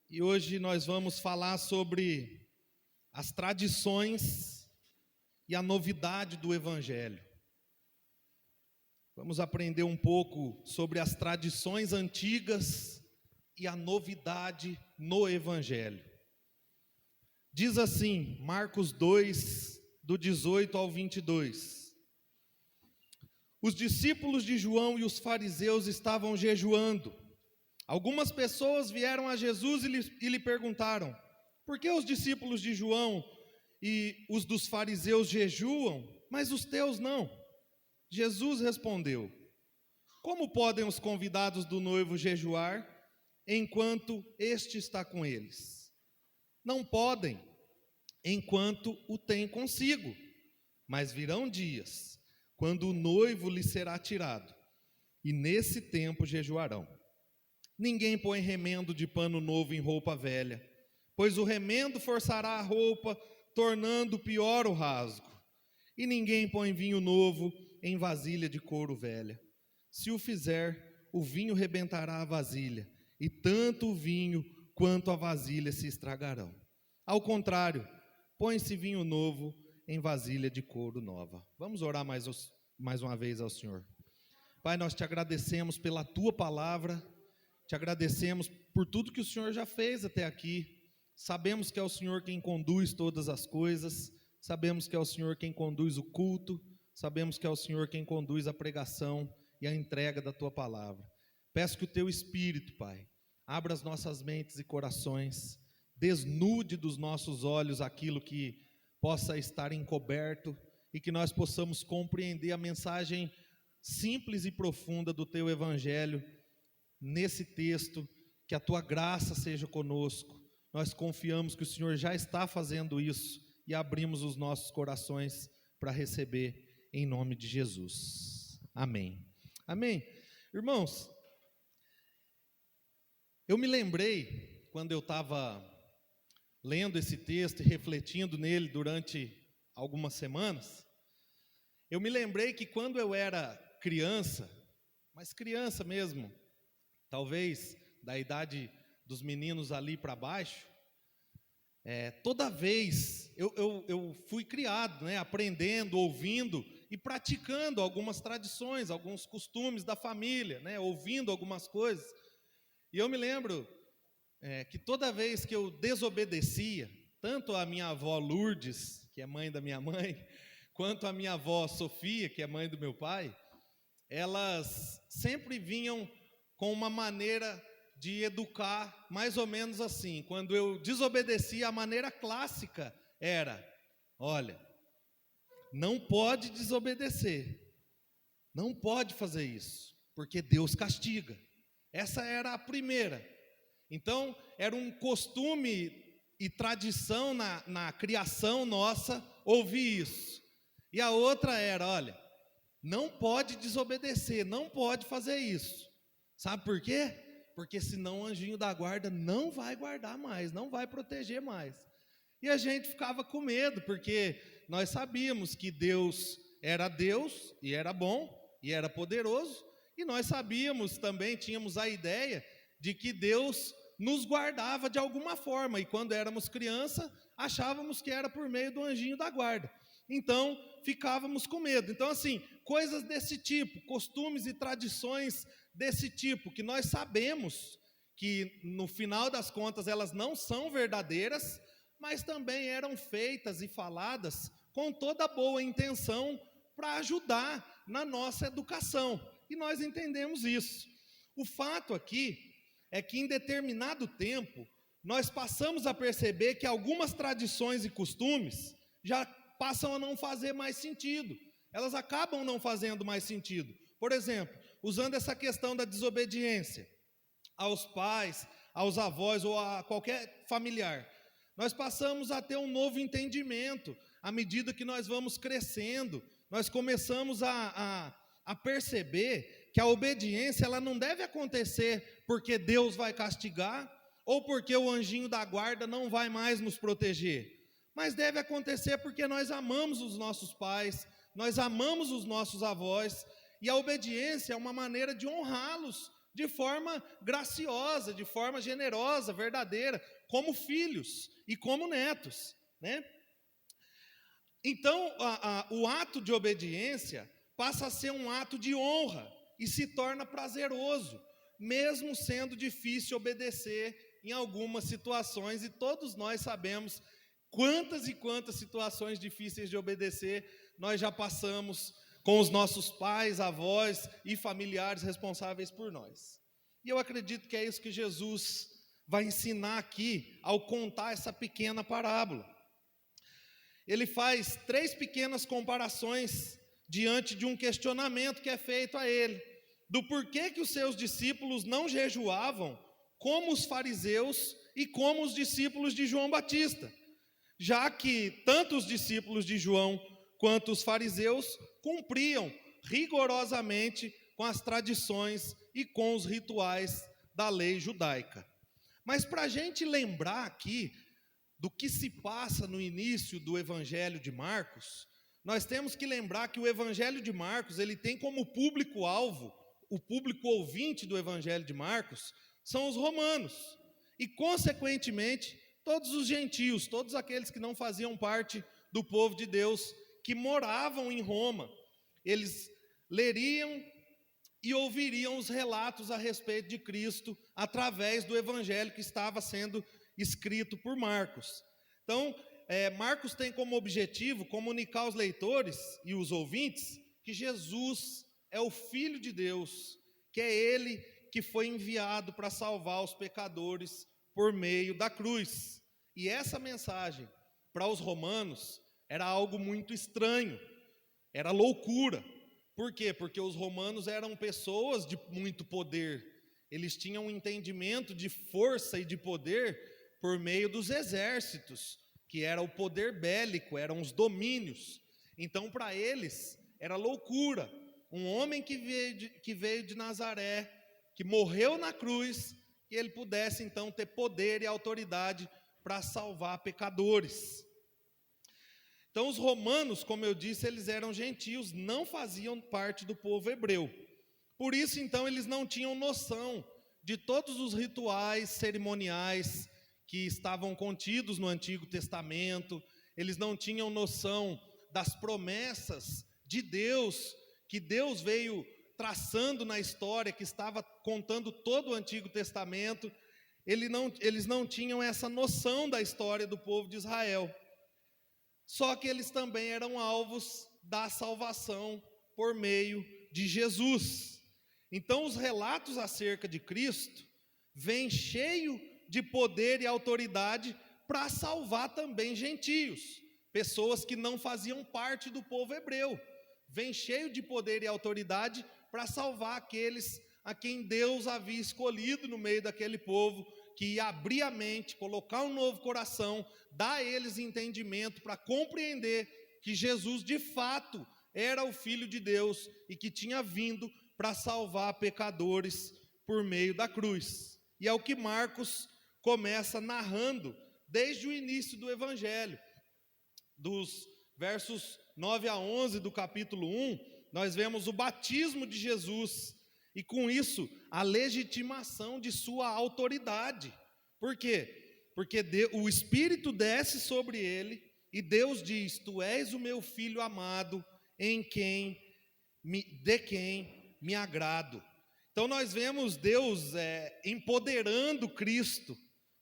E hoje nós vamos falar sobre as tradições e a novidade do Evangelho. Vamos aprender um pouco sobre as tradições antigas e a novidade no Evangelho. Diz assim, Marcos 2, do 18 ao 22. Os discípulos de João e os fariseus estavam jejuando. Algumas pessoas vieram a Jesus e lhe perguntaram: por que os discípulos de João e os dos fariseus jejuam, mas os teus não? Jesus respondeu: como podem os convidados do noivo jejuar, enquanto este está com eles? Não podem, enquanto o têm consigo, mas virão dias, quando o noivo lhe será tirado, e nesse tempo jejuarão. Ninguém põe remendo de pano novo em roupa velha, pois o remendo forçará a roupa, tornando pior o rasgo. E ninguém põe vinho novo em vasilha de couro velha. Se o fizer, o vinho rebentará a vasilha, e tanto o vinho quanto a vasilha se estragarão. Ao contrário, põe-se vinho novo em vasilha de couro nova. Vamos orar mais uma vez ao Senhor. Pai, nós te agradecemos pela tua palavra. Te agradecemos por tudo que o Senhor já fez até aqui. Sabemos que é o Senhor quem conduz todas as coisas. Sabemos que é o Senhor quem conduz o culto. Sabemos que é o Senhor quem conduz a pregação e a entrega da tua palavra. Peço que o teu Espírito, Pai, abra as nossas mentes e corações, desnude dos nossos olhos aquilo que possa estar encoberto e que nós possamos compreender a mensagem simples e profunda do teu Evangelho. Nesse texto, que a tua graça seja conosco. Nós confiamos que o Senhor já está fazendo isso e abrimos os nossos corações para receber em nome de Jesus. Amém. Amém. Irmãos, eu me lembrei, quando eu estava lendo esse texto e refletindo nele durante algumas semanas, eu me lembrei que quando eu era criança, mas criança mesmo, talvez da idade dos meninos ali para baixo, toda vez eu fui criado, aprendendo, ouvindo e praticando algumas tradições, alguns costumes da família, ouvindo algumas coisas. E eu me lembro que toda vez que eu desobedecia, tanto a minha avó Lourdes, que é mãe da minha mãe, quanto a minha avó Sofia, que é mãe do meu pai, elas sempre vinham com uma maneira de educar mais ou menos assim. Quando eu desobedecia, a maneira clássica era: olha, não pode desobedecer, não pode fazer isso, porque Deus castiga. Essa era a primeira. Então, era um costume e tradição na criação nossa ouvir isso. E a outra era: olha, não pode desobedecer, não pode fazer isso. Sabe por quê? Porque senão o anjinho da guarda não vai guardar mais, não vai proteger mais. E a gente ficava com medo, porque nós sabíamos que Deus e era bom, e era poderoso, e nós sabíamos também, tínhamos a ideia de que Deus nos guardava de alguma forma, e quando éramos criança, achávamos que era por meio do anjinho da guarda. Então, ficávamos com medo. Então, assim, coisas desse tipo, costumes e tradições desse tipo, que nós sabemos que no final das contas elas não são verdadeiras, mas também eram feitas e faladas com toda boa intenção para ajudar na nossa educação, e nós entendemos isso. O fato aqui é que em determinado tempo nós passamos a perceber que algumas tradições e costumes já passam a não fazer mais sentido, elas acabam não fazendo mais sentido. Por exemplo, usando essa questão da desobediência aos pais, aos avós ou a qualquer familiar, nós passamos a ter um novo entendimento. À medida que nós vamos crescendo, nós começamos a perceber que a obediência ela não deve acontecer porque Deus vai castigar ou porque o anjinho da guarda não vai mais nos proteger, mas deve acontecer porque nós amamos os nossos pais, nós amamos os nossos avós, e a obediência é uma maneira de honrá-los, de forma graciosa, de forma generosa, verdadeira, como filhos e como netos, né? Então, o ato de obediência passa a ser um ato de honra e se torna prazeroso, mesmo sendo difícil obedecer em algumas situações, e todos nós sabemos quantas e quantas situações difíceis de obedecer nós já passamos com os nossos pais, avós e familiares responsáveis por nós. E eu acredito que é isso que Jesus vai ensinar aqui ao contar essa pequena parábola. Ele faz 3 pequenas comparações diante de um questionamento que é feito a ele, do porquê que os seus discípulos não jejuavam como os fariseus e como os discípulos de João Batista, já que tanto os discípulos de João quanto os fariseus cumpriam rigorosamente com as tradições e com os rituais da lei judaica. Mas para a gente lembrar aqui do que se passa no início do Evangelho de Marcos, nós temos que lembrar que o Evangelho de Marcos, ele tem como público-alvo, o público ouvinte do Evangelho de Marcos, são os romanos, e consequentemente, todos os gentios, todos aqueles que não faziam parte do povo de Deus, que moravam em Roma. Eles leriam e ouviriam os relatos a respeito de Cristo através do Evangelho que estava sendo escrito por Marcos. Então, Marcos tem como objetivo comunicar aos leitores e os ouvintes que Jesus é o Filho de Deus, que é Ele que foi enviado para salvar os pecadores por meio da cruz. E essa mensagem, para os romanos, era algo muito estranho, era loucura. Por quê? Porque os romanos eram pessoas de muito poder, eles tinham um entendimento de força e de poder por meio dos exércitos, que era o poder bélico, eram os domínios. Então, para eles, era loucura. Um homem que veio de Nazaré, que morreu na cruz, que ele pudesse, então, ter poder e autoridade para salvar pecadores. Então, os romanos, como eu disse, eles eram gentios, não faziam parte do povo hebreu. Por isso, então, eles não tinham noção de todos os rituais cerimoniais que estavam contidos no Antigo Testamento, eles não tinham noção das promessas de Deus, que Deus veio traçando na história, que estava contando todo o Antigo Testamento. Eles não tinham essa noção da história do povo de Israel. Só que eles também eram alvos da salvação por meio de Jesus. Então, os relatos acerca de Cristo vêm cheio de poder e autoridade para salvar também gentios, pessoas que não faziam parte do povo hebreu. Vem cheio de poder e autoridade para salvar aqueles a quem Deus havia escolhido no meio daquele povo, que ia abrir a mente, colocar um novo coração, dar a eles entendimento para compreender que Jesus de fato era o Filho de Deus e que tinha vindo para salvar pecadores por meio da cruz. E é o que Marcos começa narrando desde o início do Evangelho. Dos versos 9 a 11 do capítulo 1, nós vemos o batismo de Jesus e com isso a legitimação de sua autoridade. Por quê? Porque o Espírito desce sobre ele e Deus diz: tu és o meu Filho amado, de quem me agrado. Então nós vemos Deus empoderando Cristo,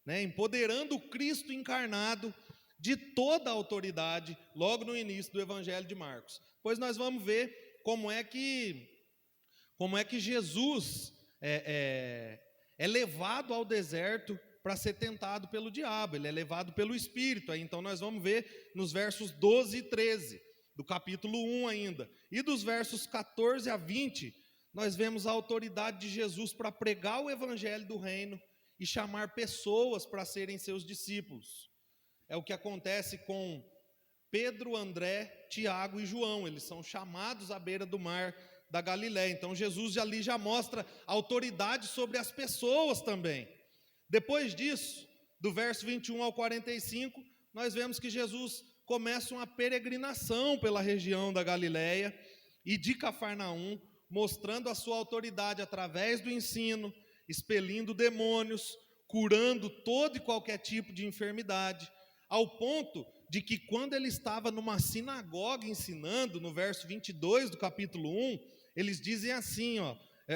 empoderando o Cristo encarnado de toda a autoridade, logo no início do Evangelho de Marcos. Pois nós vamos ver como é que Jesus é levado ao deserto para ser tentado pelo diabo, ele é levado pelo Espírito. Aí, então nós vamos ver nos versos 12 e 13, do capítulo 1 ainda. E dos versos 14 a 20, nós vemos a autoridade de Jesus para pregar o Evangelho do Reino e chamar pessoas para serem seus discípulos. É o que acontece com Pedro, André, Tiago e João. Eles são chamados à beira do mar da Galiléia. Então Jesus ali já mostra autoridade sobre as pessoas também. Depois disso, do verso 21 ao 45, nós vemos que Jesus começa uma peregrinação pela região da Galiléia e de Cafarnaum, mostrando a sua autoridade através do ensino, expelindo demônios, curando todo e qualquer tipo de enfermidade, ao ponto de que quando ele estava numa sinagoga ensinando, no verso 22 do capítulo 1, eles dizem assim,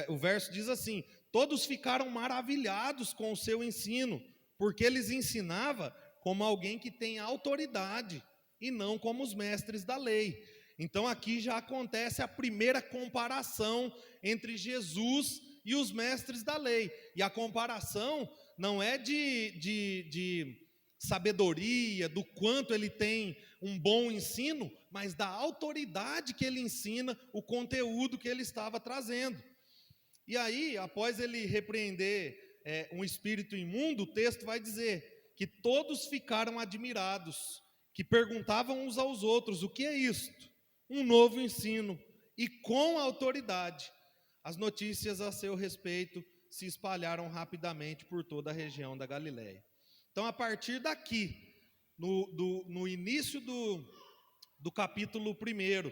o verso diz assim: todos ficaram maravilhados com o seu ensino, porque eles ensinava como alguém que tem autoridade, e não como os mestres da lei. Então aqui já acontece a primeira comparação entre Jesus e os mestres da lei, e a comparação não é de sabedoria, do quanto ele tem um bom ensino, mas da autoridade que ele ensina, o conteúdo que ele estava trazendo. E aí, após ele repreender um espírito imundo, o texto vai dizer que todos ficaram admirados, que perguntavam uns aos outros: o que é isto? Um novo ensino, e com autoridade. As notícias a seu respeito se espalharam rapidamente por toda a região da Galileia. Então, a partir daqui, no início do capítulo 1, a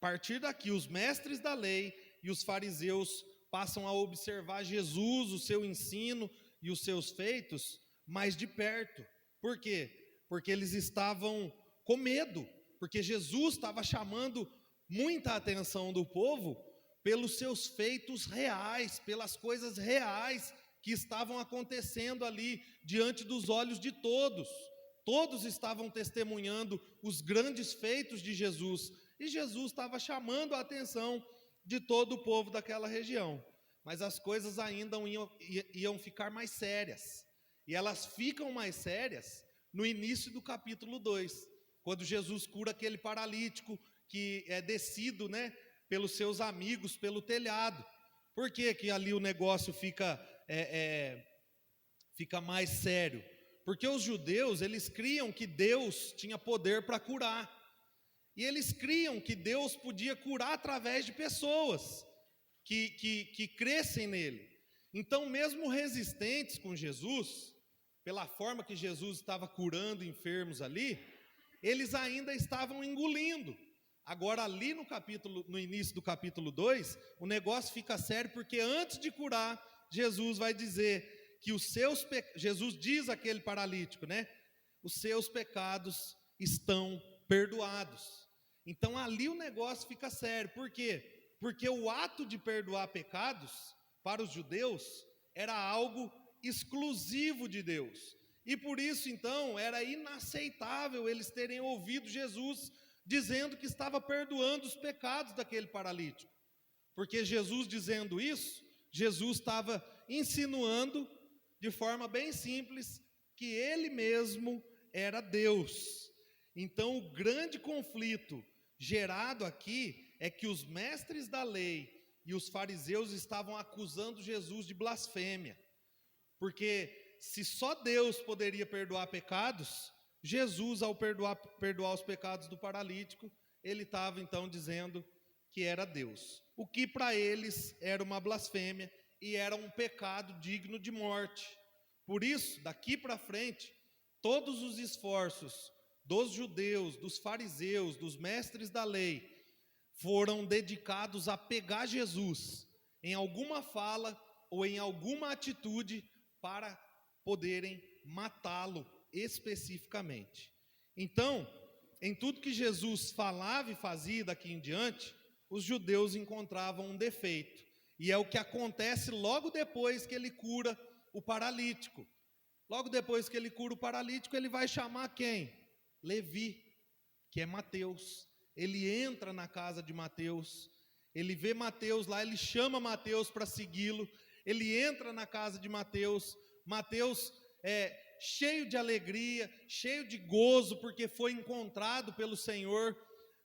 partir daqui, os mestres da lei e os fariseus passam a observar Jesus, o seu ensino e os seus feitos mais de perto. Por quê? Porque eles estavam com medo, porque Jesus estava chamando muita atenção do povo pelos seus feitos reais, pelas coisas reais que estavam acontecendo ali diante dos olhos de todos. Todos estavam testemunhando os grandes feitos de Jesus, e Jesus estava chamando a atenção de todo o povo daquela região. Mas as coisas ainda iam ficar mais sérias, e elas ficam mais sérias no início do capítulo 2, quando Jesus cura aquele paralítico que é descido, pelos seus amigos pelo telhado. Por que que ali o negócio fica mais sério? Porque os judeus, eles criam que Deus tinha poder para curar, e eles criam que Deus podia curar através de pessoas que crescem nele. Então, mesmo resistentes com Jesus, pela forma que Jesus estava curando enfermos ali, eles ainda estavam engolindo. Agora, ali no início do capítulo 2, o negócio fica sério, porque antes de curar, Jesus vai dizer que Jesus diz àquele paralítico, os seus pecados estão perdoados. Então ali o negócio fica sério. Por quê? Porque o ato de perdoar pecados, para os judeus, era algo exclusivo de Deus. E por isso, então, era inaceitável eles terem ouvido Jesus dizendo que estava perdoando os pecados daquele paralítico. Porque Jesus dizendo isso, Jesus estava insinuando, de forma bem simples, que ele mesmo era Deus. Então, o grande conflito gerado aqui é que os mestres da lei e os fariseus estavam acusando Jesus de blasfêmia. Porque se só Deus poderia perdoar pecados, Jesus, ao perdoar os pecados do paralítico, ele estava então dizendo que era Deus, o que para eles era uma blasfêmia e era um pecado digno de morte. Por isso, daqui para frente, todos os esforços dos judeus, dos fariseus, dos mestres da lei, foram dedicados a pegar Jesus em alguma fala ou em alguma atitude para poderem matá-lo especificamente. Então, em tudo que Jesus falava e fazia daqui em diante, os judeus encontravam um defeito. E é o que acontece logo depois que ele cura o paralítico. Logo depois que ele cura o paralítico, ele vai chamar quem? Levi, que é Mateus. Ele entra na casa de Mateus, ele vê Mateus lá, ele chama Mateus para segui-lo, ele entra na casa de Mateus. Mateus é cheio de alegria, cheio de gozo, porque foi encontrado pelo Senhor,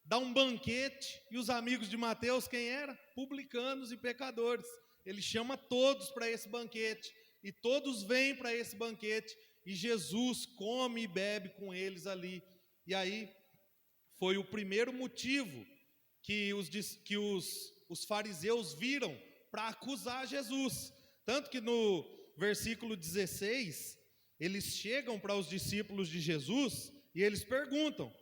dá um banquete, e os amigos de Mateus, quem era? Publicanos e pecadores. Ele chama todos para esse banquete, e todos vêm para esse banquete, e Jesus come e bebe com eles ali. E aí foi o primeiro motivo que os fariseus viram para acusar Jesus. Tanto que no versículo 16, eles chegam para os discípulos de Jesus e eles perguntam: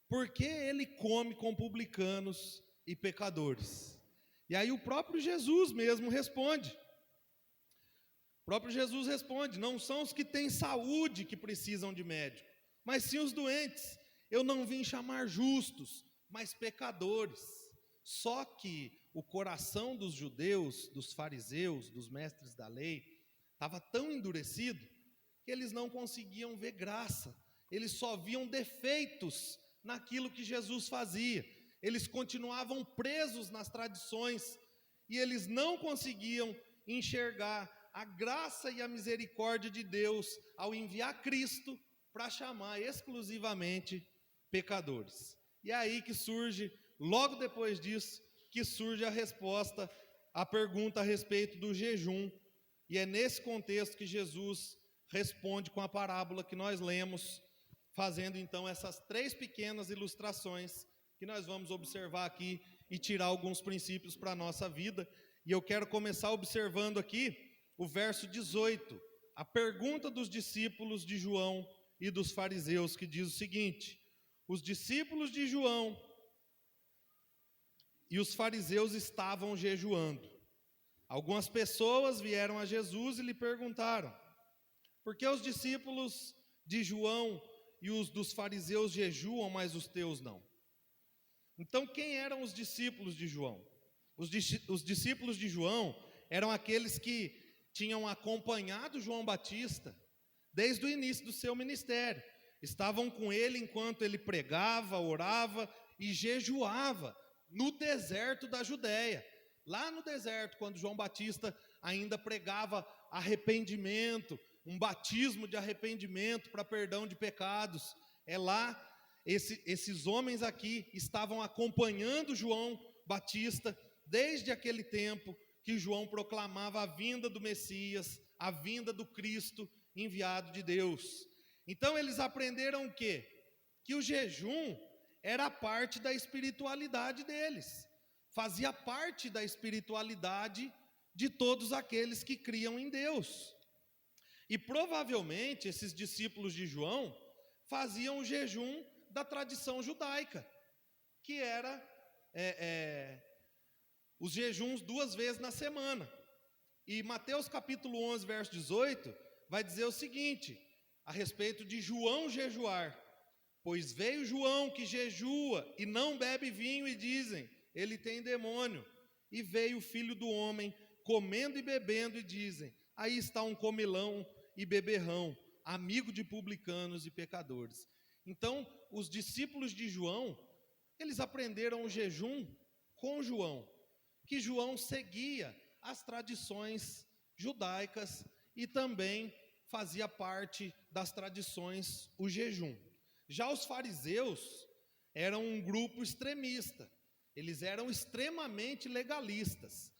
por que ele come com publicanos e pecadores? E aí o próprio Jesus mesmo responde. O próprio Jesus responde: não são os que têm saúde que precisam de médico, mas sim os doentes. Eu não vim chamar justos, mas pecadores. Só que o coração dos judeus, dos fariseus, dos mestres da lei, estava tão endurecido que eles não conseguiam ver graça. Eles só viam defeitos naquilo que Jesus fazia. Eles continuavam presos nas tradições e eles não conseguiam enxergar a graça e a misericórdia de Deus ao enviar Cristo para chamar exclusivamente pecadores. E é aí que surge, logo depois disso, que surge a resposta à pergunta a respeito do jejum. E é nesse contexto que Jesus responde com a parábola que nós lemos, fazendo então essas 3 pequenas ilustrações que nós vamos observar aqui e tirar alguns princípios para a nossa vida. E eu quero começar observando aqui o verso 18, a pergunta dos discípulos de João e dos fariseus, que diz o seguinte: os discípulos de João e os fariseus estavam jejuando. Algumas pessoas vieram a Jesus e lhe perguntaram: por que os discípulos de João e os dos fariseus jejuam, mas os teus não? Então, quem eram os discípulos de João? Os discípulos de João eram aqueles que tinham acompanhado João Batista desde o início do seu ministério. Estavam com ele enquanto ele pregava, orava e jejuava no deserto da Judéia. Lá no deserto, quando João Batista ainda pregava arrependimento, um batismo de arrependimento para perdão de pecados, é lá, esses homens aqui estavam acompanhando João Batista desde aquele tempo que João proclamava a vinda do Messias, a vinda do Cristo enviado de Deus. Então eles aprenderam o quê? Que o jejum era parte da espiritualidade deles, fazia parte da espiritualidade de todos aqueles que criam em Deus. E provavelmente esses discípulos de João faziam o jejum da tradição judaica, que era os jejuns 2 vezes na semana. E Mateus capítulo 11, verso 18, vai dizer o seguinte, a respeito de João jejuar: pois veio João que jejua e não bebe vinho, e dizem, ele tem demônio. E veio o Filho do Homem comendo e bebendo, e dizem, aí está um comilão e beberrão, amigo de publicanos e pecadores. Então, os discípulos de João, eles aprenderam o jejum com João, que João seguia as tradições judaicas e também fazia parte das tradições o jejum. Já os fariseus eram um grupo extremista, eles eram extremamente legalistas,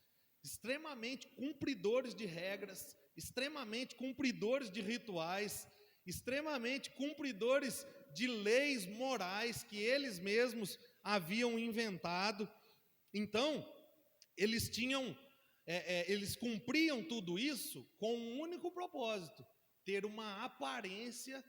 extremamente cumpridores de regras, extremamente cumpridores de rituais, extremamente cumpridores de leis morais que eles mesmos haviam inventado. Então, eles cumpriam tudo isso com um único propósito: ter uma aparência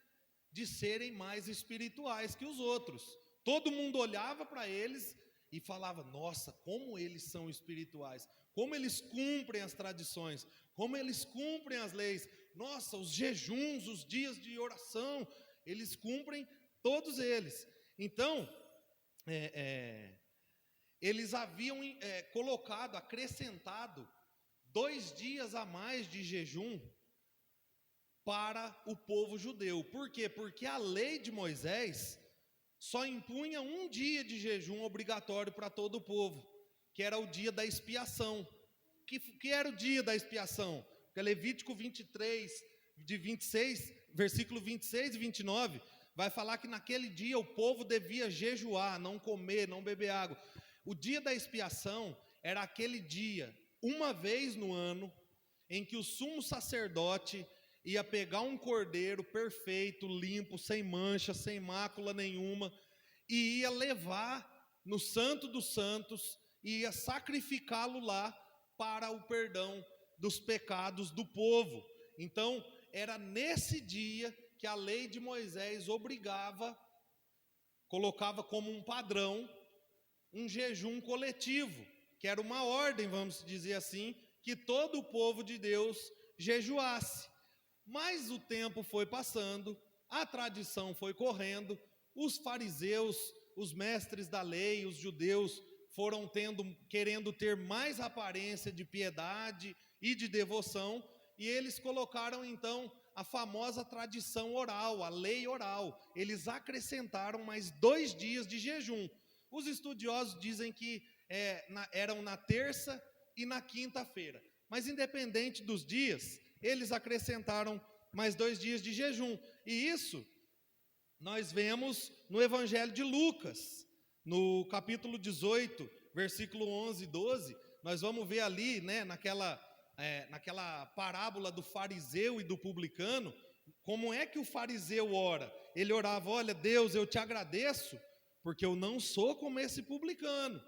de serem mais espirituais que os outros. Todo mundo olhava para eles e falava: nossa, como eles são espirituais, como eles cumprem as tradições, como eles cumprem as leis. Nossa, os jejuns, os dias de oração, eles cumprem todos eles. Então, eles haviam acrescentado 2 dias a mais de jejum para o povo judeu. Por quê? Porque a lei de Moisés só impunha 1 dia de jejum obrigatório para todo o povo, que era o dia da expiação. Que era o dia da expiação? Porque Levítico 23, de 26, versículo 26 e 29, vai falar que naquele dia o povo devia jejuar, não comer, não beber água. O dia da expiação era aquele dia, uma vez no ano, em que o sumo sacerdote ia pegar um cordeiro perfeito, limpo, sem mancha, sem mácula nenhuma, e ia levar no Santo dos Santos, e ia sacrificá-lo lá para o perdão dos pecados do povo. Então, era nesse dia que a lei de Moisés colocava como um padrão, um jejum coletivo. que era uma ordem, vamos dizer assim, que todo o povo de Deus jejuasse. Mas o tempo foi passando, a tradição foi correndo, os fariseus, os mestres da lei, os judeus foram querendo ter mais aparência de piedade e de devoção, e eles colocaram então a famosa tradição oral, a lei oral. Eles acrescentaram mais 2 dias de jejum. Os estudiosos dizem que eram na terça e na quinta-feira. Mas independente dos dias, eles acrescentaram mais 2 dias de jejum. E isso nós vemos no Evangelho de Lucas, no capítulo 18, versículo 11 e 12. Nós vamos ver ali, né, naquela parábola do fariseu e do publicano, como é que o fariseu ora. Ele orava: olha, Deus, eu te agradeço, porque eu não sou como esse publicano,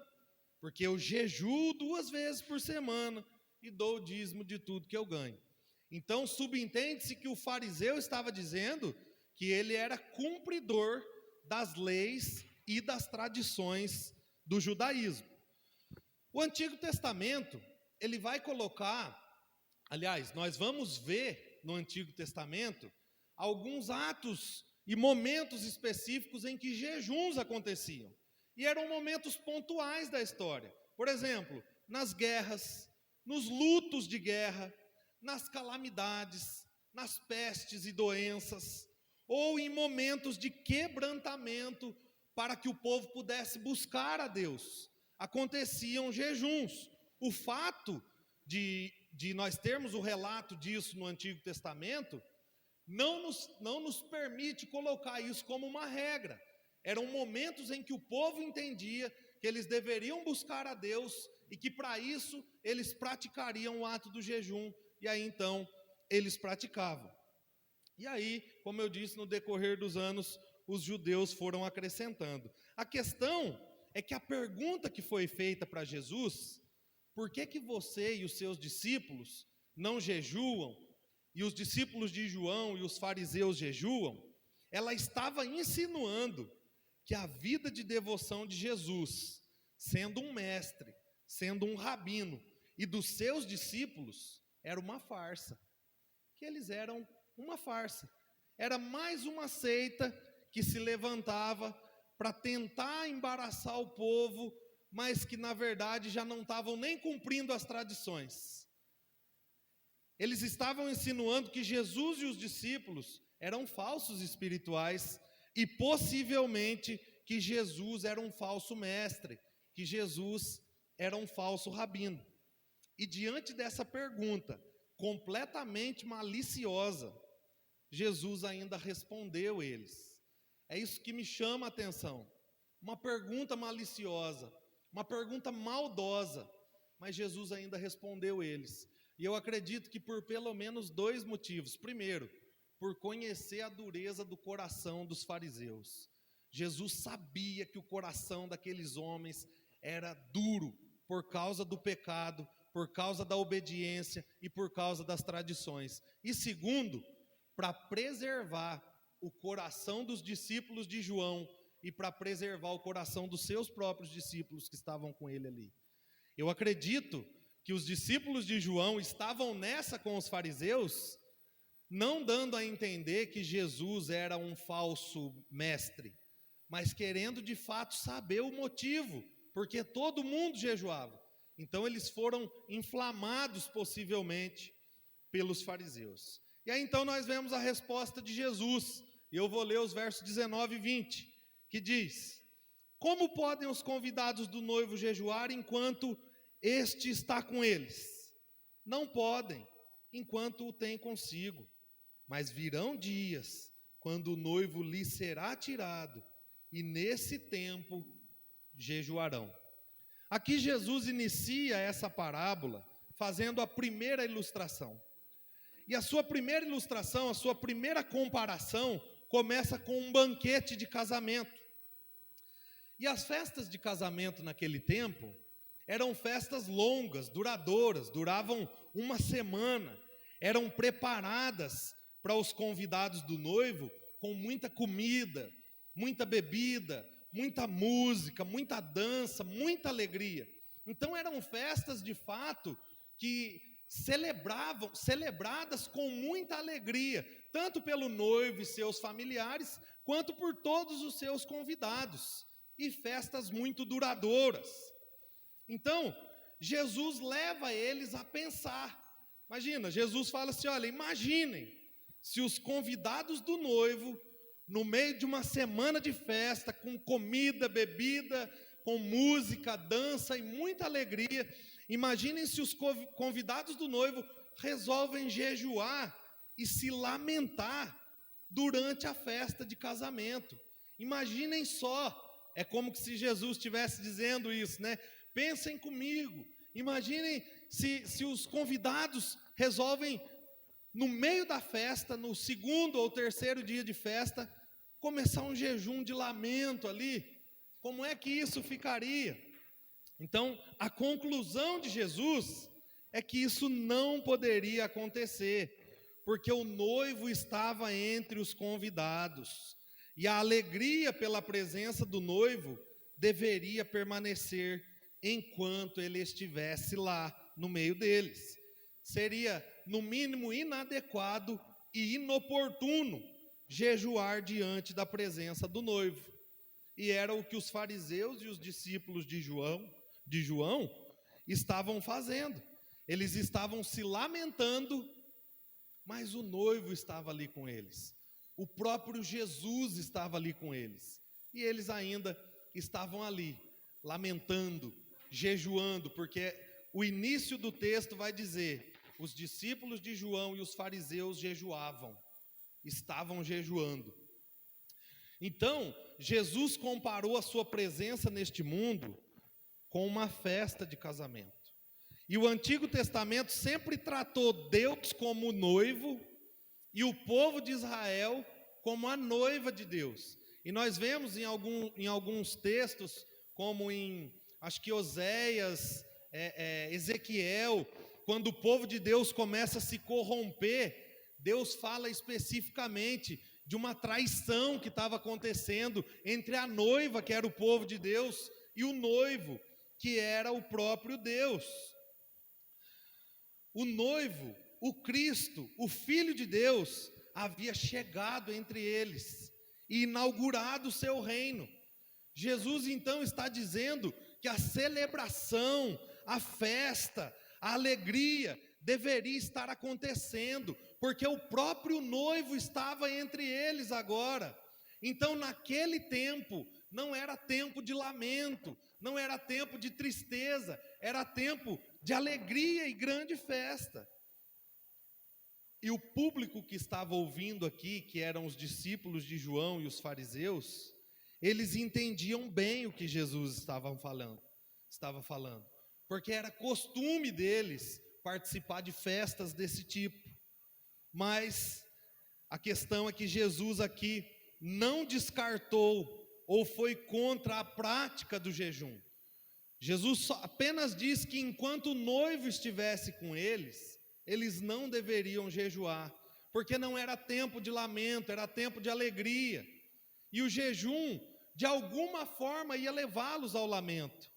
porque eu jejuo 2 vezes por semana e dou o dízimo de tudo que eu ganho. Então subentende-se que o fariseu estava dizendo que ele era cumpridor das leis e das tradições do judaísmo. O Antigo Testamento, ele vai colocar, aliás, nós vamos ver no Antigo Testamento alguns atos e momentos específicos em que jejuns aconteciam. E eram momentos pontuais da história. Por exemplo, nas guerras, nos lutos de guerra, nas calamidades, nas pestes e doenças, ou em momentos de quebrantamento para que o povo pudesse buscar a Deus. Aconteciam jejuns. O fato de nós termos o relato disso no Antigo Testamento não nos permite colocar isso como uma regra. Eram momentos em que o povo entendia que eles deveriam buscar a Deus e que para isso eles praticariam o ato do jejum, e aí então eles praticavam. E aí, como eu disse, no decorrer dos anos, os judeus foram acrescentando. A questão é que a pergunta que foi feita para Jesus: por que você e os seus discípulos não jejuam, e os discípulos de João e os fariseus jejuam? Ela estava insinuando que a vida de devoção de Jesus, sendo um mestre, sendo um rabino, e dos seus discípulos, era uma farsa. Que eles eram uma farsa. Era mais uma seita que se levantava para tentar embaraçar o povo, mas que na verdade já não estavam nem cumprindo as tradições. Eles estavam insinuando que Jesus e os discípulos eram falsos espirituais e possivelmente que Jesus era um falso mestre, que Jesus era um falso rabino. E diante dessa pergunta completamente maliciosa, Jesus ainda respondeu eles. É isso que me chama a atenção. Uma pergunta maliciosa, uma pergunta maldosa, mas Jesus ainda respondeu eles. E eu acredito que por pelo menos 2 motivos. Primeiro, por conhecer a dureza do coração dos fariseus. Jesus sabia que o coração daqueles homens era duro por causa do pecado, por causa da obediência e por causa das tradições. E segundo, para preservar o coração dos discípulos de João e para preservar o coração dos seus próprios discípulos que estavam com ele ali. Eu acredito que os discípulos de João estavam nessa com os fariseus, não dando a entender que Jesus era um falso mestre, mas querendo de fato saber o motivo, porque todo mundo jejuava. Então eles foram inflamados possivelmente pelos fariseus. E aí então nós vemos a resposta de Jesus, e eu vou ler os versos 19 e 20, que diz: como podem os convidados do noivo jejuar enquanto este está com eles? Não podem, enquanto o tem consigo. Mas virão dias, quando o noivo lhe será tirado, e nesse tempo jejuarão. Aqui Jesus inicia essa parábola fazendo a primeira ilustração. E a sua primeira ilustração, a sua primeira comparação, começa com um banquete de casamento. E as festas de casamento naquele tempo eram festas longas, duradouras, duravam uma semana, eram preparadas para os convidados do noivo com muita comida, muita bebida, muita música, muita dança, muita alegria. Então eram festas de fato que celebradas com muita alegria, tanto pelo noivo e seus familiares, quanto por todos os seus convidados, e festas muito duradouras. Então, Jesus leva eles a pensar. Imagina, Jesus fala assim, olha, imaginem se os convidados do noivo, no meio de uma semana de festa, com comida, bebida, com música, dança e muita alegria, imaginem se os convidados do noivo resolvem jejuar e se lamentar durante a festa de casamento. Imaginem só, é como se Jesus estivesse dizendo isso, né? Pensem comigo, imaginem se os convidados resolvem, no meio da festa, no segundo ou terceiro dia de festa, começar um jejum de lamento ali. Como é que isso ficaria? Então, a conclusão de Jesus é que isso não poderia acontecer, porque o noivo estava entre os convidados, e a alegria pela presença do noivo deveria permanecer enquanto ele estivesse lá no meio deles. Seria, no mínimo, inadequado e inoportuno jejuar diante da presença do noivo. E era o que os fariseus e os discípulos de João estavam fazendo. Eles estavam se lamentando, mas o noivo estava ali com eles. O próprio Jesus estava ali com eles. E eles ainda estavam ali, lamentando, jejuando, porque o início do texto vai dizer: os discípulos de João e os fariseus jejuavam, estavam jejuando. Então, Jesus comparou a sua presença neste mundo com uma festa de casamento. E o Antigo Testamento sempre tratou Deus como noivo e o povo de Israel como a noiva de Deus. E nós vemos em alguns textos, como em, acho que Oséias, Ezequiel, quando o povo de Deus começa a se corromper, Deus fala especificamente de uma traição que estava acontecendo entre a noiva, que era o povo de Deus, e o noivo, que era o próprio Deus. O noivo, o Cristo, o Filho de Deus, havia chegado entre eles e inaugurado o seu reino. Jesus então está dizendo que a celebração, a festa, a alegria deveria estar acontecendo, porque o próprio noivo estava entre eles agora. Então, naquele tempo, não era tempo de lamento, não era tempo de tristeza, era tempo de alegria e grande festa. E o público que estava ouvindo aqui, que eram os discípulos de João e os fariseus, eles entendiam bem o que Jesus estava falando, porque era costume deles participar de festas desse tipo. Mas a questão é que Jesus aqui não descartou ou foi contra a prática do jejum. Jesus apenas diz que enquanto o noivo estivesse com eles, eles não deveriam jejuar, porque não era tempo de lamento, era tempo de alegria. E o jejum, de alguma forma, ia levá-los ao lamento.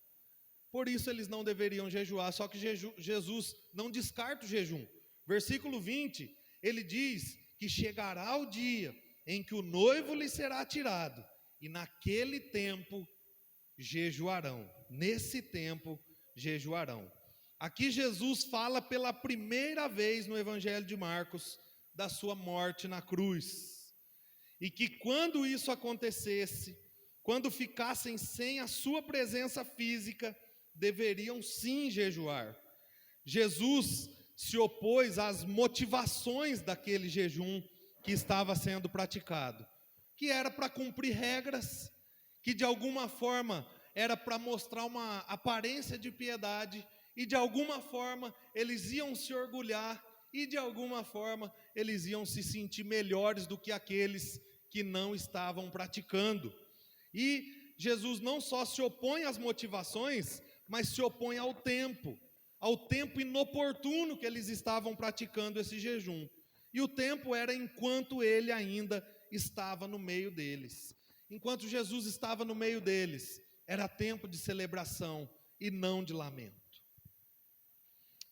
Por isso eles não deveriam jejuar, só que Jesus não descarta o jejum. Versículo 20, ele diz que chegará o dia em que o noivo lhe será tirado, e naquele tempo jejuarão. Nesse tempo jejuarão. Aqui Jesus fala pela primeira vez no Evangelho de Marcos da sua morte na cruz. E que quando isso acontecesse, quando ficassem sem a sua presença física, deveriam sim jejuar. Jesus se opôs às motivações daquele jejum que estava sendo praticado, que era para cumprir regras, que de alguma forma era para mostrar uma aparência de piedade, e de alguma forma eles iam se orgulhar, e de alguma forma eles iam se sentir melhores do que aqueles que não estavam praticando. E Jesus não só se opõe às motivações, mas se opõe ao tempo inoportuno que eles estavam praticando esse jejum. E o tempo era enquanto ele ainda estava no meio deles. Enquanto Jesus estava no meio deles, era tempo de celebração, e não de lamento.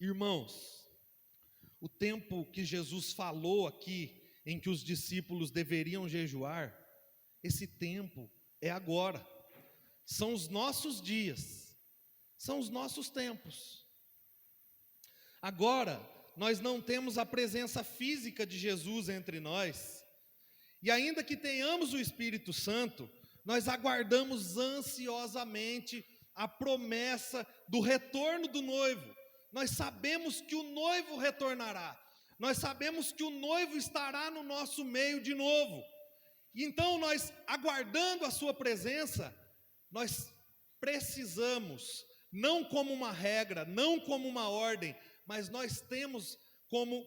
Irmãos, o tempo que Jesus falou aqui, em que os discípulos deveriam jejuar, esse tempo é agora. São os nossos dias, são os nossos tempos. Agora, nós não temos a presença física de Jesus entre nós, e ainda que tenhamos o Espírito Santo, nós aguardamos ansiosamente a promessa do retorno do noivo. Nós sabemos que o noivo retornará, nós sabemos que o noivo estará no nosso meio de novo. Então, nós, aguardando a sua presença, nós precisamos, não como uma regra, não como uma ordem, mas nós temos como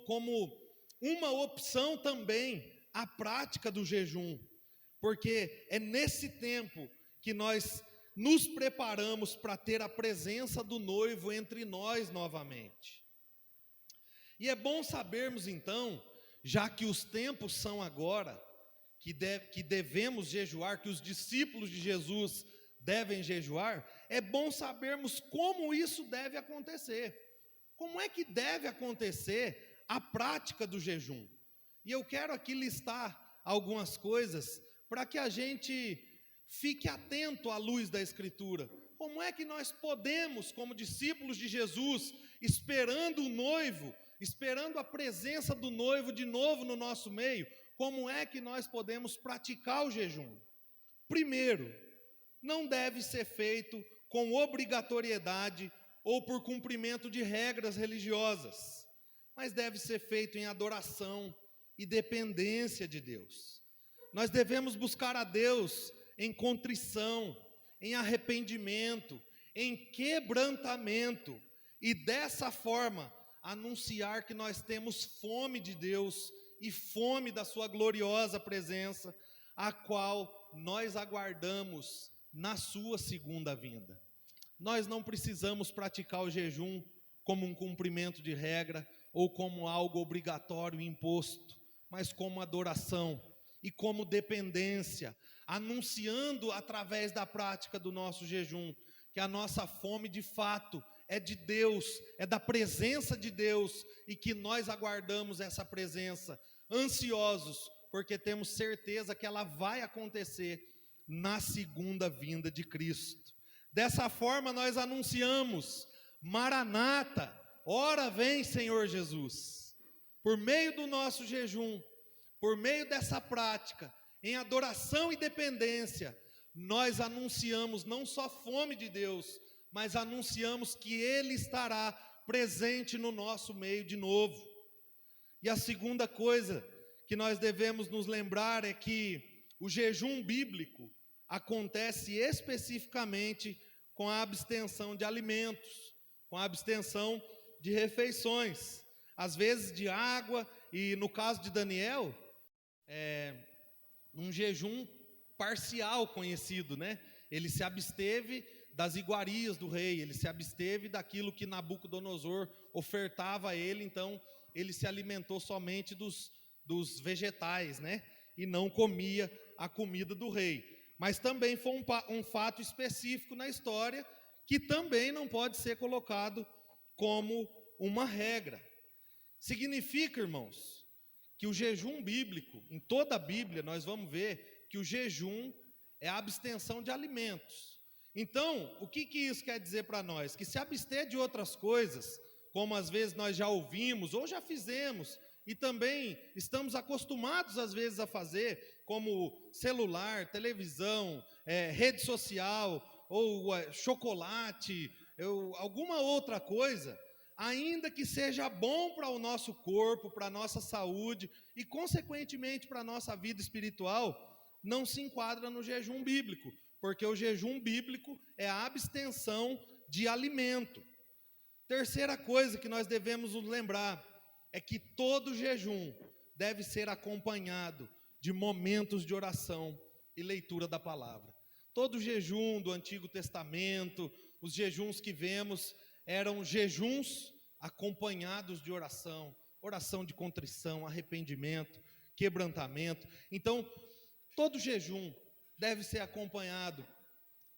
uma opção também a prática do jejum, porque é nesse tempo que nós nos preparamos para ter a presença do noivo entre nós novamente. E é bom sabermos então, já que os tempos são agora, que devemos jejuar, que os discípulos de Jesus devem jejuar, é bom sabermos como isso deve acontecer. Como é que deve acontecer a prática do jejum? E eu quero aqui listar algumas coisas para que a gente fique atento à luz da Escritura. Como é que nós podemos, como discípulos de Jesus, esperando o noivo, esperando a presença do noivo de novo no nosso meio, como é que nós podemos praticar o jejum? Primeiro, não deve ser feito com obrigatoriedade ou por cumprimento de regras religiosas, mas deve ser feito em adoração e dependência de Deus. Nós devemos buscar a Deus em contrição, em arrependimento, em quebrantamento, e dessa forma anunciar que nós temos fome de Deus e fome da sua gloriosa presença, a qual nós aguardamos na sua segunda vinda. Nós não precisamos praticar o jejum como um cumprimento de regra ou como algo obrigatório imposto, mas como adoração e como dependência, anunciando através da prática do nosso jejum que a nossa fome de fato é de Deus, é da presença de Deus, e que nós aguardamos essa presença, ansiosos, porque temos certeza que ela vai acontecer na segunda vinda de Cristo. Dessa forma nós anunciamos: Maranata, ora vem Senhor Jesus. Por meio do nosso jejum, por meio dessa prática, em adoração e dependência, nós anunciamos não só fome de Deus, mas anunciamos que Ele estará presente no nosso meio de novo. E a segunda coisa que nós devemos nos lembrar é que o jejum bíblico acontece especificamente com a abstenção de alimentos, com a abstenção de refeições, às vezes de água, e no caso de Daniel, um jejum parcial conhecido, né? Ele se absteve das iguarias do rei, ele se absteve daquilo que Nabucodonosor ofertava a ele, então ele se alimentou somente dos vegetais, né? E não comia a comida do rei. Mas também foi um fato específico na história, que também não pode ser colocado como uma regra. Significa, irmãos, que o jejum bíblico, em toda a Bíblia, nós vamos ver que o jejum é a abstenção de alimentos. Então, o que isso quer dizer para nós? Que se abster de outras coisas, como às vezes nós já ouvimos ou já fizemos, e também estamos acostumados às vezes a fazer, como celular, televisão, rede social, ou chocolate, alguma outra coisa, ainda que seja bom para o nosso corpo, para a nossa saúde e consequentemente para a nossa vida espiritual, não se enquadra no jejum bíblico, porque o jejum bíblico é a abstenção de alimento. Terceira coisa que nós devemos nos lembrar é que todo jejum deve ser acompanhado de momentos de oração e leitura da palavra. Todo jejum do Antigo Testamento, os jejuns que vemos, eram jejuns acompanhados de oração, oração de contrição, arrependimento, quebrantamento. Então, todo jejum deve ser acompanhado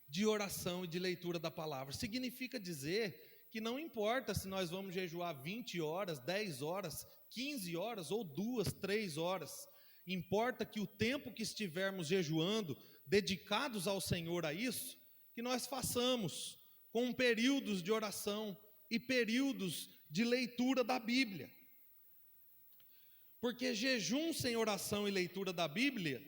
de oração e de leitura da palavra. Significa dizer que não importa se nós vamos jejuar 20 horas, 10 horas, 15 horas ou 2, 3 horas. Importa que o tempo que estivermos jejuando, dedicados ao Senhor a isso, que nós façamos com períodos de oração e períodos de leitura da Bíblia. Porque jejum sem oração e leitura da Bíblia,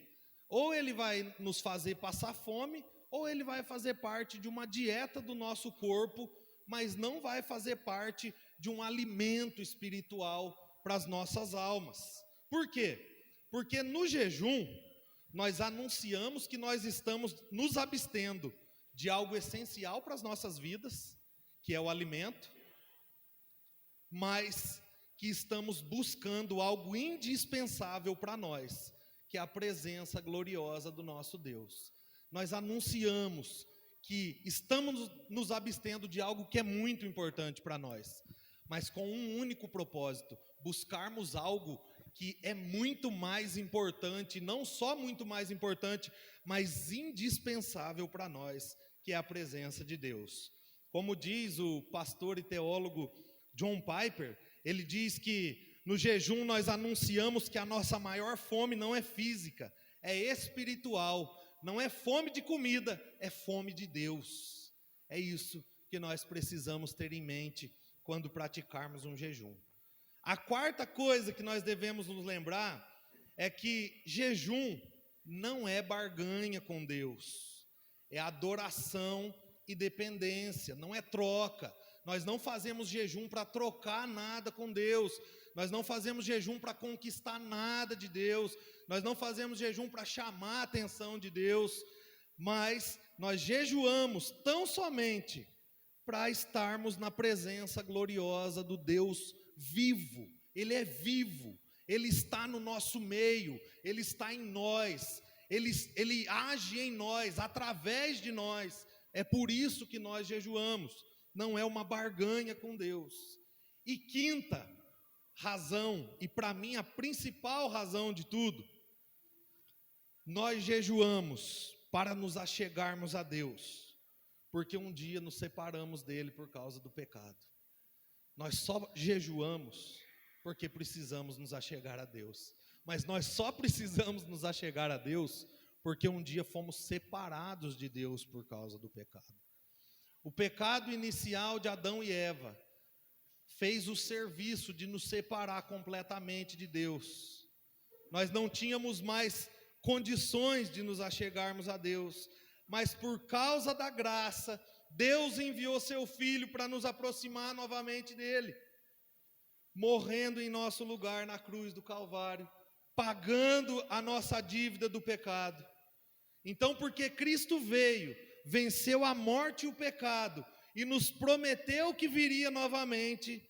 ou ele vai nos fazer passar fome, ou ele vai fazer parte de uma dieta do nosso corpo, mas não vai fazer parte de um alimento espiritual para as nossas almas. Por quê? Porque no jejum, nós anunciamos que nós estamos nos abstendo de algo essencial para as nossas vidas, que é o alimento, mas que estamos buscando algo indispensável para nós, que é a presença gloriosa do nosso Deus. Nós anunciamos que estamos nos abstendo de algo que é muito importante para nós, mas com um único propósito: buscarmos algo que é muito mais importante, não só muito mais importante, mas indispensável para nós, que é a presença de Deus. Como diz o pastor e teólogo John Piper, ele diz que no jejum nós anunciamos que a nossa maior fome não é física, é espiritual. Não é fome de comida, é fome de Deus. É isso que nós precisamos ter em mente quando praticarmos um jejum. A quarta coisa que nós devemos nos lembrar é que jejum não é barganha com Deus, é adoração e dependência, não é troca. Nós não fazemos jejum para trocar nada com Deus, nós não fazemos jejum para conquistar nada de Deus, nós não fazemos jejum para chamar a atenção de Deus, mas nós jejuamos tão somente para estarmos na presença gloriosa do Deus vivo. Ele é vivo, Ele está no nosso meio, Ele está em nós, Ele age em nós, através de nós. É por isso que nós jejuamos, não é uma barganha com Deus. E quinta razão, e para mim a principal razão de tudo, nós jejuamos para nos achegarmos a Deus, porque um dia nos separamos dele por causa do pecado. Nós só jejuamos porque precisamos nos achegar a Deus, mas nós só precisamos nos achegar a Deus porque um dia fomos separados de Deus por causa do pecado. O pecado inicial de Adão e Eva fez o serviço de nos separar completamente de Deus. Nós não tínhamos mais condições de nos achegarmos a Deus, mas por causa da graça, Deus enviou seu Filho para nos aproximar novamente dele, morrendo em nosso lugar na cruz do Calvário, pagando a nossa dívida do pecado. Então, porque Cristo veio, venceu a morte e o pecado, e nos prometeu que viria novamente,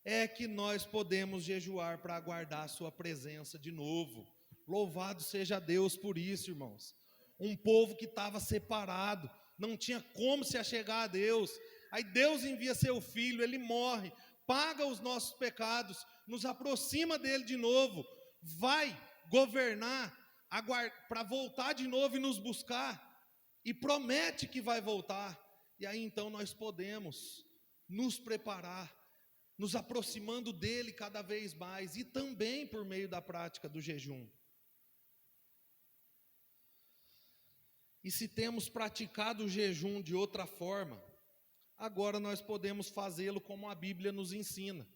é que nós podemos jejuar para aguardar a sua presença de novo. Louvado seja Deus por isso, irmãos. Um povo que estava separado, não tinha como se achegar a Deus. Aí Deus envia seu Filho, Ele morre, paga os nossos pecados, nos aproxima dele de novo, vai governar para voltar de novo e nos buscar, e promete que vai voltar. E aí então nós podemos nos preparar, nos aproximando dele cada vez mais, e também por meio da prática do jejum. E se temos praticado o jejum de outra forma, agora nós podemos fazê-lo como a Bíblia nos ensina.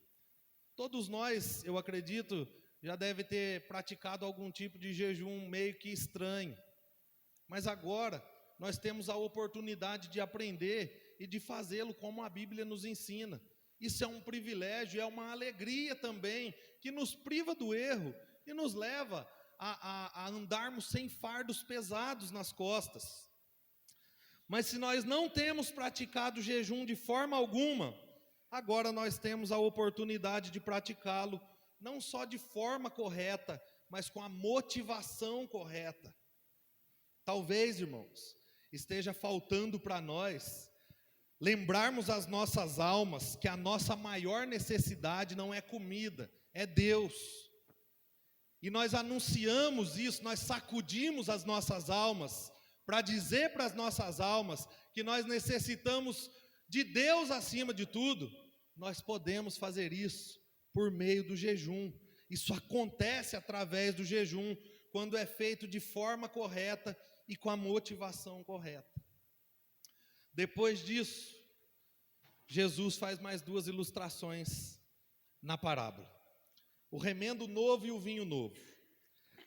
Todos nós, eu acredito, já devem ter praticado algum tipo de jejum meio que estranho. Mas agora nós temos a oportunidade de aprender e de fazê-lo como a Bíblia nos ensina. Isso é um privilégio, é uma alegria também, que nos priva do erro e nos leva a andarmos sem fardos pesados nas costas. Mas se nós não temos praticado o jejum de forma alguma, agora nós temos a oportunidade de praticá-lo, não só de forma correta, mas com a motivação correta. Talvez, irmãos, esteja faltando para nós lembrarmos as nossas almas que a nossa maior necessidade não é comida, é Deus. E nós anunciamos isso, nós sacudimos as nossas almas para dizer para as nossas almas que nós necessitamos de Deus acima de tudo, nós podemos fazer isso por meio do jejum. Isso acontece através do jejum, quando é feito de forma correta e com a motivação correta. Depois disso, Jesus faz mais duas ilustrações na parábola: o remendo novo e o vinho novo.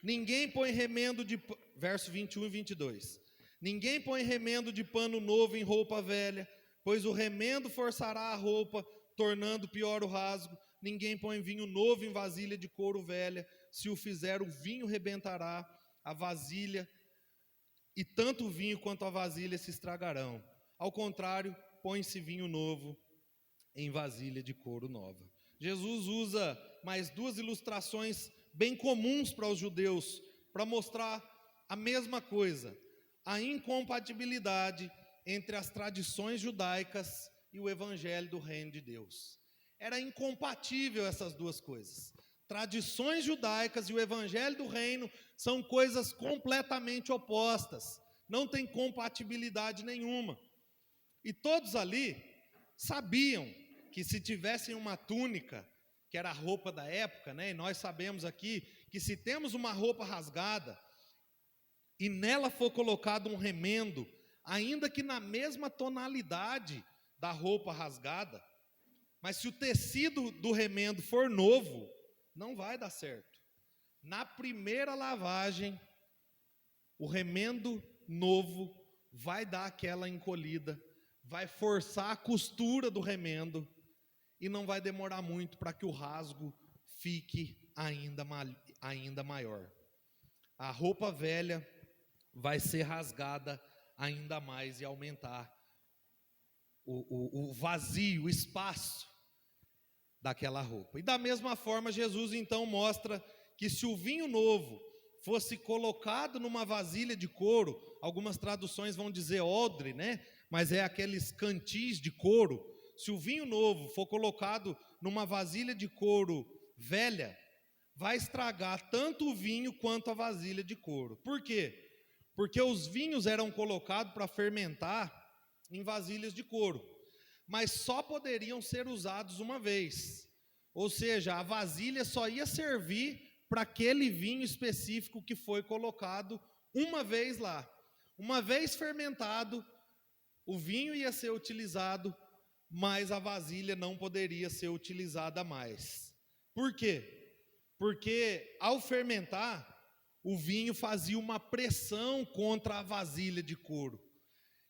Ninguém põe remendo de... Verso 21 e 22. Ninguém põe remendo de pano novo em roupa velha, pois o remendo forçará a roupa, tornando pior o rasgo. Ninguém põe vinho novo em vasilha de couro velha, se o fizer, o vinho rebentará a vasilha, e tanto o vinho quanto a vasilha se estragarão. Ao contrário, põe-se vinho novo em vasilha de couro nova. Jesus usa mais duas ilustrações bem comuns para os judeus, para mostrar a mesma coisa: a incompatibilidade entre as tradições judaicas e o evangelho do reino de Deus. Era incompatível essas duas coisas. Tradições judaicas e o evangelho do reino são coisas completamente opostas, não tem compatibilidade nenhuma. E todos ali sabiam que se tivessem uma túnica, que era a roupa da época, né? E nós sabemos aqui que se temos uma roupa rasgada e nela for colocado um remendo, ainda que na mesma tonalidade da roupa rasgada, mas se o tecido do remendo for novo, não vai dar certo. Na primeira lavagem, o remendo novo vai dar aquela encolhida, vai forçar a costura do remendo e não vai demorar muito para que o rasgo fique ainda maior. A roupa velha vai ser rasgada ainda mais e aumentar o vazio, o espaço daquela roupa. E da mesma forma, Jesus então mostra que se o vinho novo fosse colocado numa vasilha de couro, algumas traduções vão dizer odre, né? Mas é aqueles cantis de couro. Se o vinho novo for colocado numa vasilha de couro velha, vai estragar tanto o vinho quanto a vasilha de couro. Por quê? Porque os vinhos eram colocados para fermentar em vasilhas de couro, mas só poderiam ser usados uma vez. Ou seja, a vasilha só ia servir para aquele vinho específico que foi colocado uma vez lá. Uma vez fermentado, o vinho ia ser utilizado, mas a vasilha não poderia ser utilizada mais. Por quê? Porque ao fermentar, o vinho fazia uma pressão contra a vasilha de couro.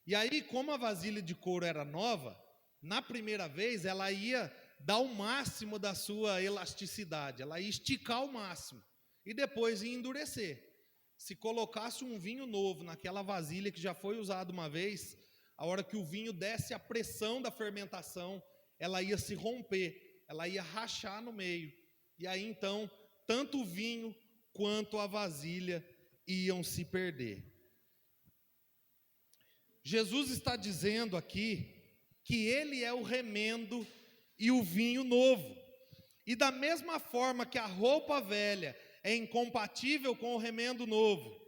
E aí, como a vasilha de couro era nova, na primeira vez ela ia dar o máximo da sua elasticidade, ela ia esticar o máximo e depois ia endurecer. Se colocasse um vinho novo naquela vasilha que já foi usada uma vez, a hora que o vinho desse a pressão da fermentação, ela ia se romper, ela ia rachar no meio. E aí então, tanto o vinho quanto a vasilha iam se perder. Jesus está dizendo aqui que ele é o remendo e o vinho novo. E da mesma forma que a roupa velha é incompatível com o remendo novo,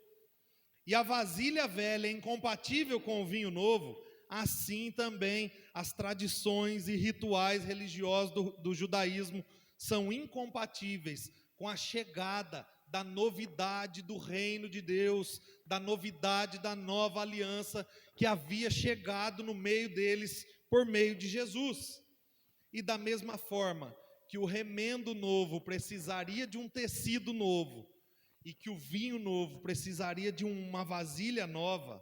e a vasilha velha é incompatível com o vinho novo, assim também as tradições e rituais religiosos do judaísmo são incompatíveis com a chegada da novidade do reino de Deus, da novidade da nova aliança que havia chegado no meio deles por meio de Jesus. E da mesma forma que o remendo novo precisaria de um tecido novo e que o vinho novo precisaria de uma vasilha nova,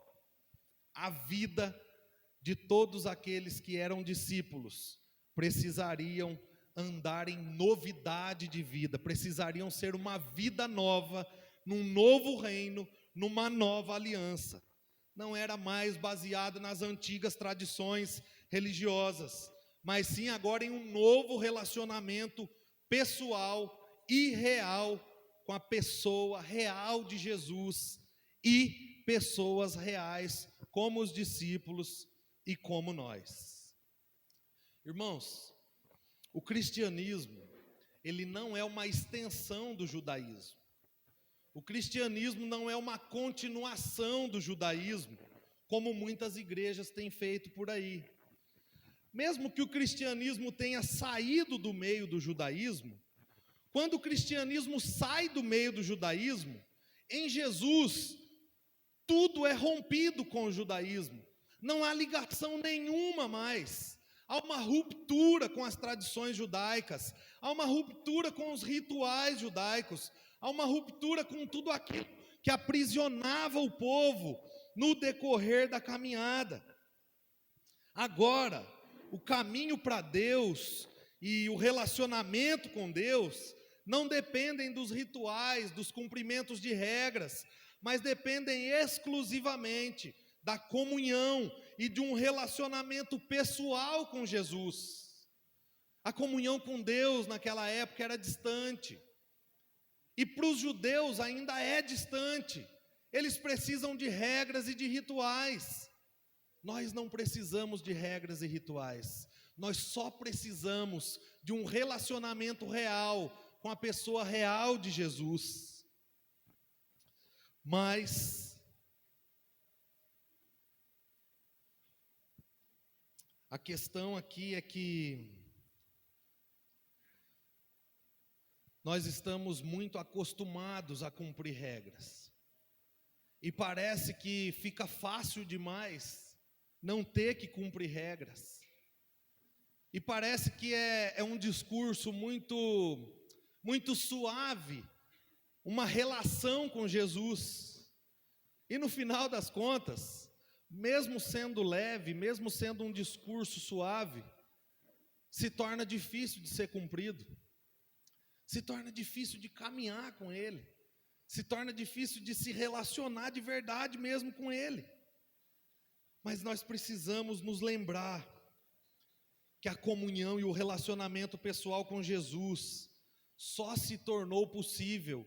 a vida de todos aqueles que eram discípulos precisariam andar em novidade de vida, precisariam ser uma vida nova, num novo reino, numa nova aliança. Não era mais baseado nas antigas tradições religiosas, mas sim agora em um novo relacionamento pessoal e real com a pessoa real de Jesus e pessoas reais como os discípulos e como nós. Irmãos, o cristianismo, ele não é uma extensão do judaísmo. O cristianismo não é uma continuação do judaísmo, como muitas igrejas têm feito por aí. Mesmo que o cristianismo tenha saído do meio do judaísmo, quando o cristianismo sai do meio do judaísmo, em Jesus, tudo é rompido com o judaísmo. Não há ligação nenhuma mais. Há uma ruptura com as tradições judaicas, há uma ruptura com os rituais judaicos, há uma ruptura com tudo aquilo que aprisionava o povo no decorrer da caminhada. Agora, o caminho para Deus e o relacionamento com Deus não dependem dos rituais, dos cumprimentos de regras, mas dependem exclusivamente da comunhão e de um relacionamento pessoal com Jesus. A comunhão com Deus naquela época era distante, e para os judeus ainda é distante. Eles precisam de regras e de rituais. Nós não precisamos de regras e rituais, nós só precisamos de um relacionamento real com a pessoa real de Jesus. Mas a questão aqui é que nós estamos muito acostumados a cumprir regras, e parece que fica fácil demais não ter que cumprir regras, e parece que é um discurso muito suave, uma relação com Jesus, e no final das contas, mesmo sendo leve, mesmo sendo um discurso suave, se torna difícil de ser cumprido, se torna difícil de caminhar com Ele, se torna difícil de se relacionar de verdade mesmo com Ele. Mas nós precisamos nos lembrar que a comunhão e o relacionamento pessoal com Jesus só se tornou possível,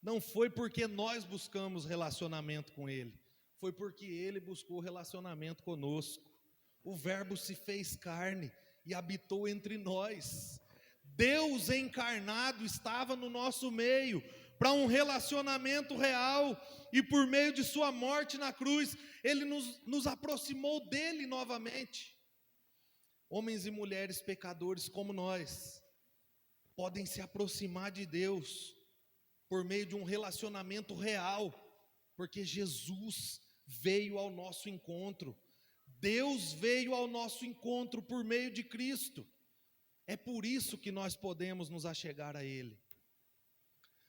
não foi porque nós buscamos relacionamento com Ele, foi porque Ele buscou relacionamento conosco. O Verbo se fez carne e habitou entre nós. Deus encarnado estava no nosso meio para um relacionamento real, e por meio de sua morte na cruz, Ele nos aproximou dele novamente. Homens e mulheres pecadores como nós, podem se aproximar de Deus, por meio de um relacionamento real, porque Jesus veio ao nosso encontro, Deus veio ao nosso encontro por meio de Cristo. É por isso que nós podemos nos achegar a Ele.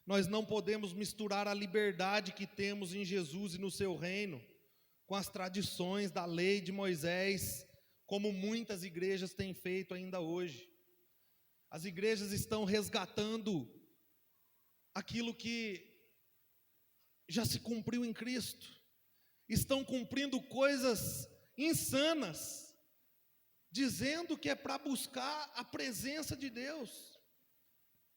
Nós não podemos misturar a liberdade que temos em Jesus e no seu reino com as tradições da lei de Moisés, como muitas igrejas têm feito ainda hoje. As igrejas estão resgatando aquilo que já se cumpriu em Cristo, estão cumprindo coisas insanas, dizendo que é para buscar a presença de Deus.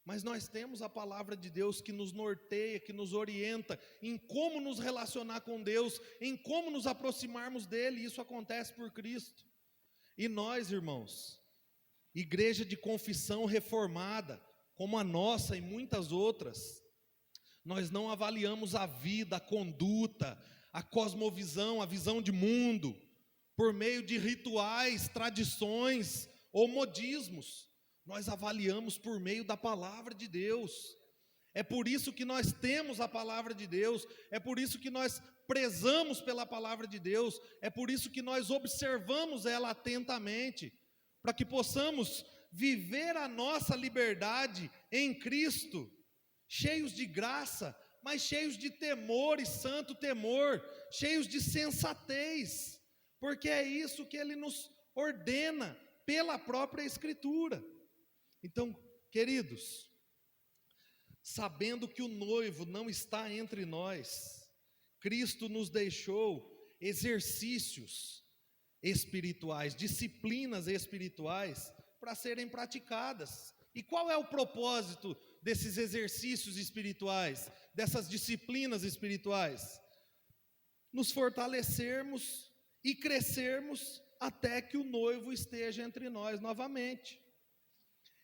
Mas nós temos a palavra de Deus que nos norteia, que nos orienta em como nos relacionar com Deus, em como nos aproximarmos dEle, e isso acontece por Cristo. E nós, irmãos, igreja de confissão reformada, como a nossa e muitas outras, nós não avaliamos a vida, a conduta, a cosmovisão, a visão de mundo, por meio de rituais, tradições ou modismos. Nós avaliamos por meio da palavra de Deus. É por isso que nós temos a palavra de Deus, é por isso que nós prezamos pela palavra de Deus, é por isso que nós observamos ela atentamente, para que possamos viver a nossa liberdade em Cristo, cheios de graça, mas cheios de temor e santo temor, cheios de sensatez, porque é isso que Ele nos ordena pela própria Escritura. Então, queridos, sabendo que o noivo não está entre nós, Cristo nos deixou exercícios espirituais, disciplinas espirituais para serem praticadas. E qual é o propósito desses exercícios espirituais, dessas disciplinas espirituais? Nos fortalecermos e crescermos até que o noivo esteja entre nós novamente.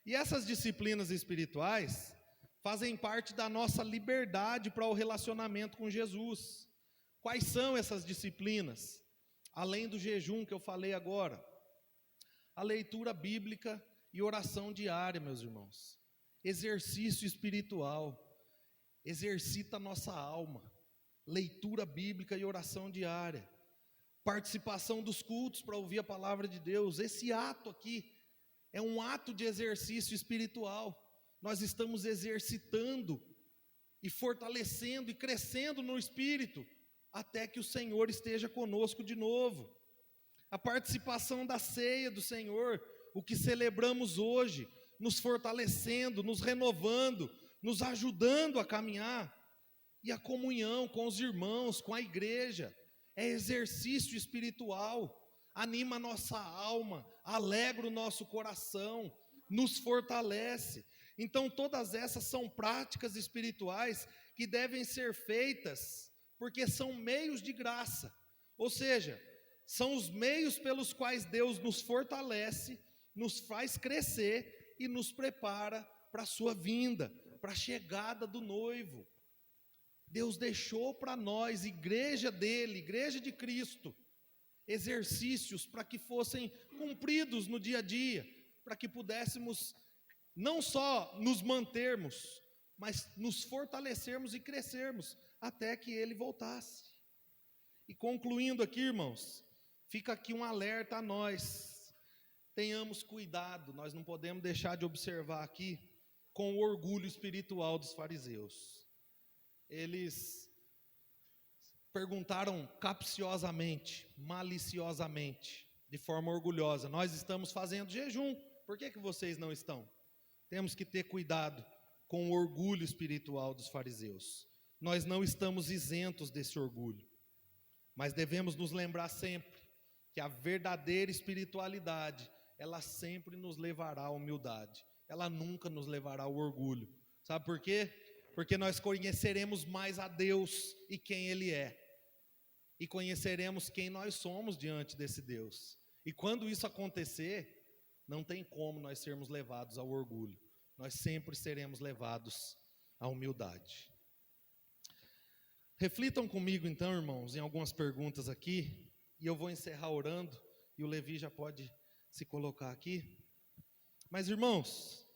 E essas disciplinas espirituais fazem parte da nossa liberdade para o relacionamento com Jesus. Quais são essas disciplinas? Além do jejum que eu falei agora, a leitura bíblica e oração diária, meus irmãos. Exercício espiritual, exercita a nossa alma. Leitura bíblica e oração diária. Participação dos cultos para ouvir a palavra de Deus. Esse ato aqui é um ato de exercício espiritual. Nós estamos exercitando e fortalecendo e crescendo no Espírito, até que o Senhor esteja conosco de novo. A participação da ceia do Senhor, o que celebramos hoje, nos fortalecendo, nos renovando, nos ajudando a caminhar. E a comunhão com os irmãos, com a igreja, é exercício espiritual, anima a nossa alma, alegra o nosso coração, nos fortalece. Então todas essas são práticas espirituais que devem ser feitas, porque são meios de graça, ou seja, são os meios pelos quais Deus nos fortalece, nos faz crescer e nos prepara para a sua vinda, para a chegada do noivo. Deus deixou para nós, igreja dele, igreja de Cristo, exercícios para que fossem cumpridos no dia a dia, para que pudéssemos não só nos mantermos, mas nos fortalecermos e crescermos até que ele voltasse. E concluindo aqui, irmãos, fica aqui um alerta a nós, tenhamos cuidado, nós não podemos deixar de observar aqui com o orgulho espiritual dos fariseus. Eles perguntaram capciosamente, maliciosamente, de forma orgulhosa: nós estamos fazendo jejum, por que vocês não estão? Temos que ter cuidado com o orgulho espiritual dos fariseus. Nós não estamos isentos desse orgulho, mas devemos nos lembrar sempre que a verdadeira espiritualidade, ela sempre nos levará à humildade, ela nunca nos levará ao orgulho. Sabe por quê? Porque nós conheceremos mais a Deus e quem Ele é, e conheceremos quem nós somos diante desse Deus. E quando isso acontecer, não tem como nós sermos levados ao orgulho, nós sempre seremos levados à humildade. Reflitam comigo então, irmãos, em algumas perguntas aqui, e eu vou encerrar orando, e o Levi já pode se colocar aqui. Mas, irmãos,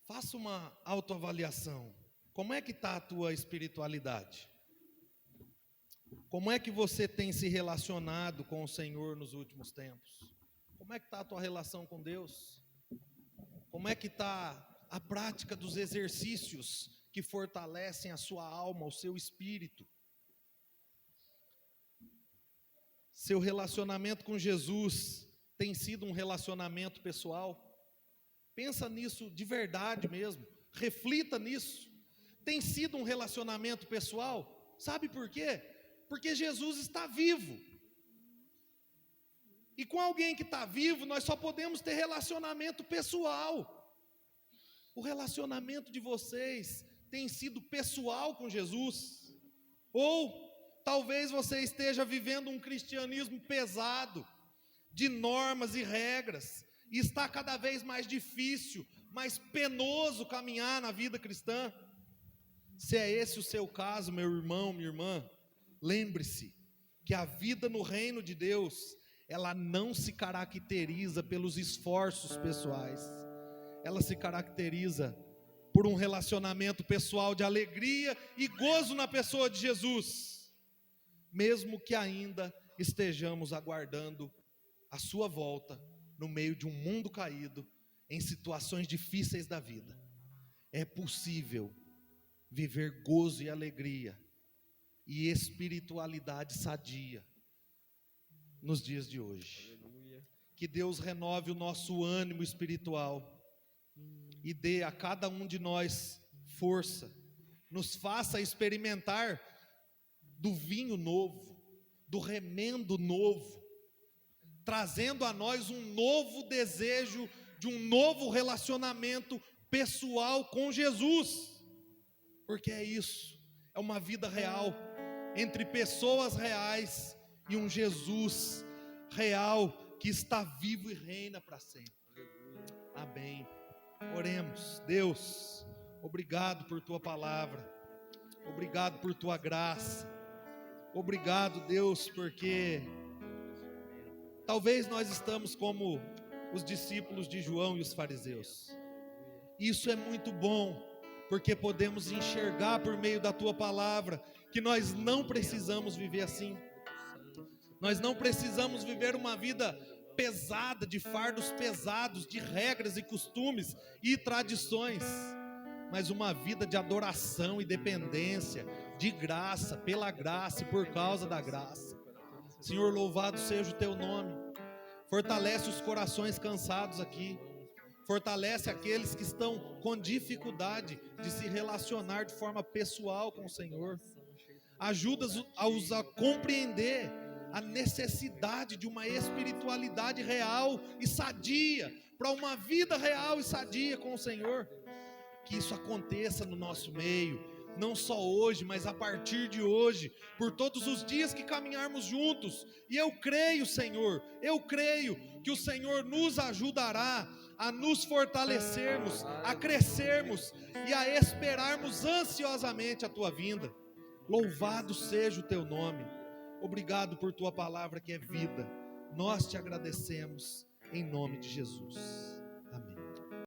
faça uma autoavaliação. Como é que está a tua espiritualidade? Como é que você tem se relacionado com o Senhor nos últimos tempos? Como é que está a tua relação com Deus? Como é que está a prática dos exercícios que fortalecem a sua alma, o seu espírito? Seu relacionamento com Jesus tem sido um relacionamento pessoal? Pensa nisso de verdade mesmo, reflita nisso. Tem sido um relacionamento pessoal? Sabe por quê? Porque Jesus está vivo. E com alguém que está vivo, nós só podemos ter relacionamento pessoal. O relacionamento de vocês tem sido pessoal com Jesus? Ou talvez você esteja vivendo um cristianismo pesado, de normas e regras, e está cada vez mais difícil, mais penoso caminhar na vida cristã. Se é esse o seu caso, meu irmão, minha irmã, lembre-se que a vida no reino de Deus, ela não se caracteriza pelos esforços pessoais, ela se caracteriza por um relacionamento pessoal de alegria e gozo na pessoa de Jesus, mesmo que ainda estejamos aguardando a sua volta no meio de um mundo caído, em situações difíceis da vida. É possível viver gozo e alegria e espiritualidade sadia nos dias de hoje. Aleluia. Que Deus renove o nosso ânimo espiritual e dê a cada um de nós força, nos faça experimentar do vinho novo, do remendo novo, trazendo a nós um novo desejo de um novo relacionamento pessoal com Jesus, porque é isso, é uma vida real, entre pessoas reais e um Jesus real, que está vivo e reina para sempre. Amém. Oremos. Deus, obrigado por tua palavra, obrigado por tua graça, obrigado, Deus, porque talvez nós estamos como os discípulos de João e os fariseus. Isso é muito bom, porque podemos enxergar por meio da tua palavra que nós não precisamos viver assim. Nós não precisamos viver uma vida pesada, de fardos pesados, de regras e costumes e tradições, mas uma vida de adoração e dependência, de graça, pela graça e por causa da graça. Senhor, louvado seja o teu nome. Fortalece os corações cansados aqui. Fortalece aqueles que estão com dificuldade de se relacionar de forma pessoal com o Senhor. Ajuda-os a compreender a necessidade de uma espiritualidade real e sadia, para uma vida real e sadia com o Senhor. Que isso aconteça no nosso meio, não só hoje, mas a partir de hoje, por todos os dias que caminharmos juntos. E eu creio, Senhor, eu creio que o Senhor nos ajudará a nos fortalecermos, a crescermos e a esperarmos ansiosamente a tua vinda. Louvado seja o teu nome. Obrigado por tua palavra que é vida. Nós te agradecemos em nome de Jesus.